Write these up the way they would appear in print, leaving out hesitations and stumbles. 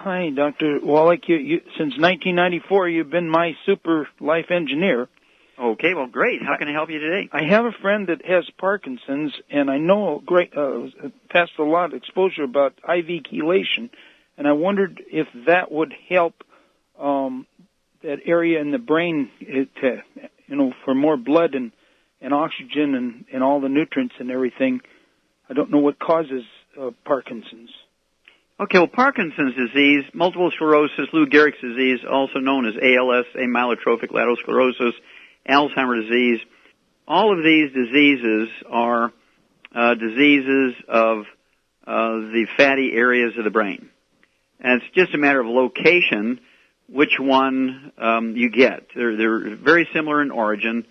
Hi, Dr. Wallach. Since 1994, you've been my super life engineer. Okay, well, great. How can I help you today? I have a friend that has Parkinson's, and I know past a lot of exposure about IV chelation, and I wondered if that would help that area in the brain for more blood and oxygen and all the nutrients and everything. I don't know what causes Parkinson's. Okay, well, Parkinson's disease, multiple sclerosis, Lou Gehrig's disease, also known as ALS, amyotrophic lateral sclerosis, Alzheimer's disease, all of these diseases are diseases of the fatty areas of the brain. And it's just a matter of location, which one you get. They're very similar in origin,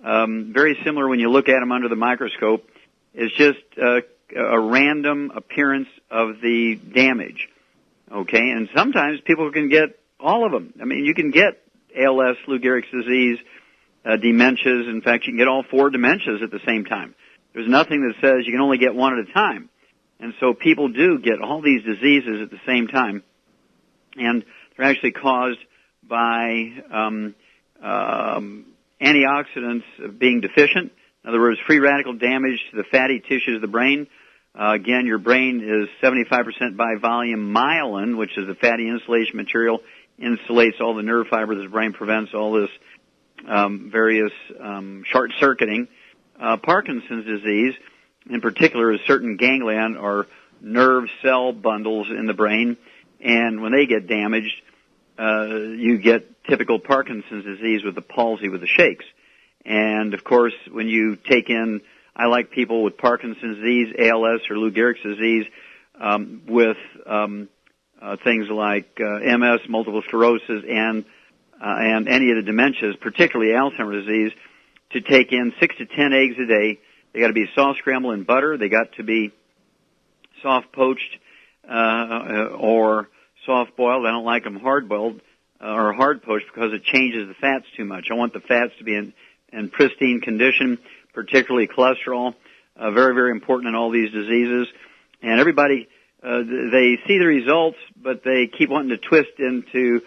very similar when you look at them under the microscope. It's just a random appearance of the damage, okay? And sometimes people can get all of them. I mean, you can get ALS, Lou Gehrig's disease, dementias. In fact, you can get all four dementias at the same time. There's nothing that says you can only get one at a time. And so people do get all these diseases at the same time, and they're actually caused by antioxidants being deficient. In other words, free radical damage to the fatty tissues of the brain. Again, your brain is 75% by volume myelin, which is the fatty insulation material, insulates all the nerve fibers of the brain, prevents all this various short-circuiting. Parkinson's disease, in particular, is certain ganglion or nerve cell bundles in the brain, and when they get damaged, you get typical Parkinson's disease with the palsy, with the shakes. And, of course, when you take in, I like people with Parkinson's disease, ALS, or Lou Gehrig's disease, with things like MS, multiple sclerosis, and any of the dementias, particularly Alzheimer's disease, to take in 6 to 10 eggs a day. They got to be soft scrambled in butter. They got to be soft poached or soft boiled. I don't like them hard boiled or hard poached because it changes the fats too much. I want the fats to be in pristine condition, particularly cholesterol, very, very important in all these diseases. And everybody, they see the results, but they keep wanting to twist into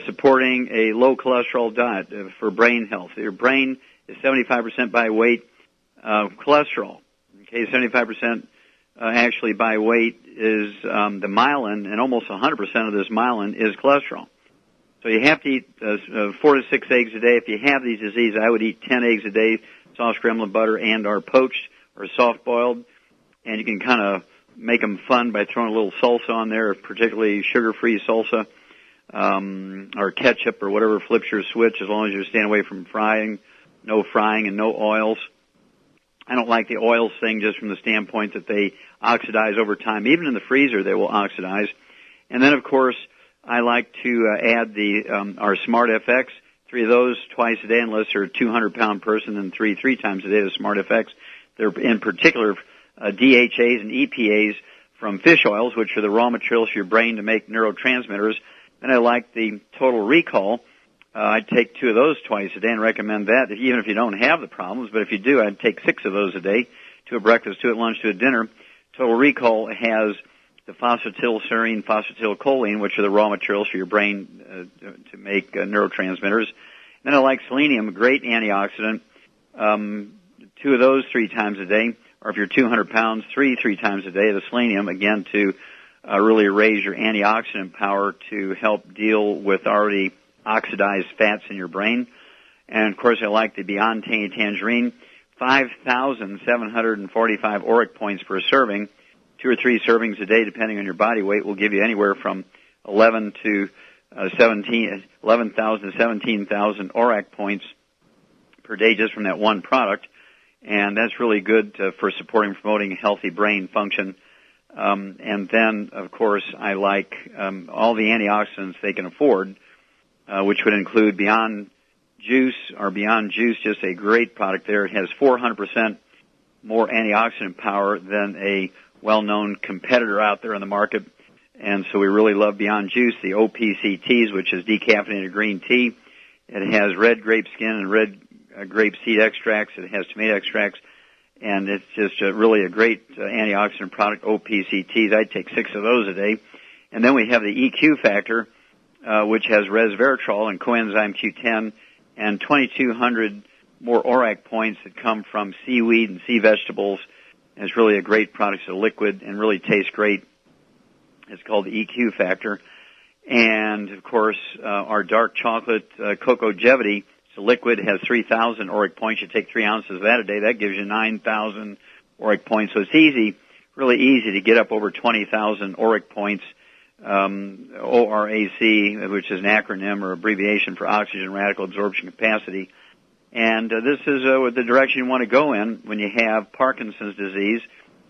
supporting a low cholesterol diet for brain health. Your brain is 75% by weight cholesterol. Okay, 75% actually by weight is the myelin, and almost 100% of this myelin is cholesterol. So you have to eat 4 to 6 eggs a day. If you have these diseases, I would eat 10 eggs a day, soft scrambled in butter and or poached or soft boiled. And you can kind of make them fun by throwing a little salsa on there, particularly sugar-free salsa or ketchup or whatever flips your switch, as long as you're staying away from frying and no oils. I don't like the oils thing just from the standpoint that they oxidize over time. Even in the freezer, they will oxidize. And then, of course, I like to add our Smart FX, 3 of those twice a day, unless you're a 200-pound person, and 3 times a day, the Smart FX. They're in particular DHAs and EPAs from fish oils, which are the raw materials for your brain to make neurotransmitters. And I like the Total Recall. I'd take 2 of those twice a day and recommend that, even if you don't have the problems. But if you do, I'd take 6 of those a day, 2 at breakfast, 2 at lunch, 2 at dinner. Total Recall has the phosphatidylserine, phosphatidylcholine, which are the raw materials for your brain to make neurotransmitters. Then I like selenium, a great antioxidant. 2 of those 3 times a day, or if you're 200 pounds, 3 times a day. The selenium, again, to really raise your antioxidant power to help deal with already oxidized fats in your brain. And, of course, I like the Beyond Tangy Tangerine, 5,745 ORAC points per serving. 2 or 3 servings a day, depending on your body weight, will give you anywhere from 11,000 to 17,000 ORAC points per day just from that one product. And that's really good for supporting and promoting healthy brain function. And then, of course, I like all the antioxidants they can afford, which would include Beyond Juice, or Beyond Juice, just a great product there. It has 400% more antioxidant power than a well-known competitor out there on the market. And so we really love Beyond Juice, the OPCTs, which is decaffeinated green tea. It has red grape skin and red grape seed extracts. It has tomato extracts. And it's just really a great antioxidant product, OPCTs. I'd take 6 of those a day. And then we have the EQ factor, which has resveratrol and coenzyme Q10 and 2,200 more ORAC points that come from seaweed and sea vegetables. And it's really a great product. It's a liquid and really tastes great. It's called the EQ factor. And, of course, our dark chocolate Cocogevity, it's a liquid, has 3,000 ORAC points. You take 3 ounces of that a day. That gives you 9,000 ORAC points. So it's easy, really easy to get up over 20,000 ORAC points. ORAC, which is an acronym or abbreviation for oxygen radical absorption capacity. And this is the direction you want to go in when you have Parkinson's disease,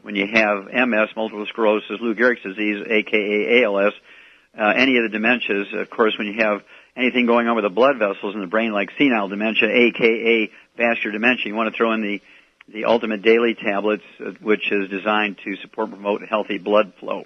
when you have MS, multiple sclerosis, Lou Gehrig's disease, aka ALS, any of the dementias. Of course, when you have anything going on with the blood vessels in the brain, like senile dementia, aka vascular dementia, you want to throw in the Ultimate Daily tablets, which is designed to support and promote healthy blood flow.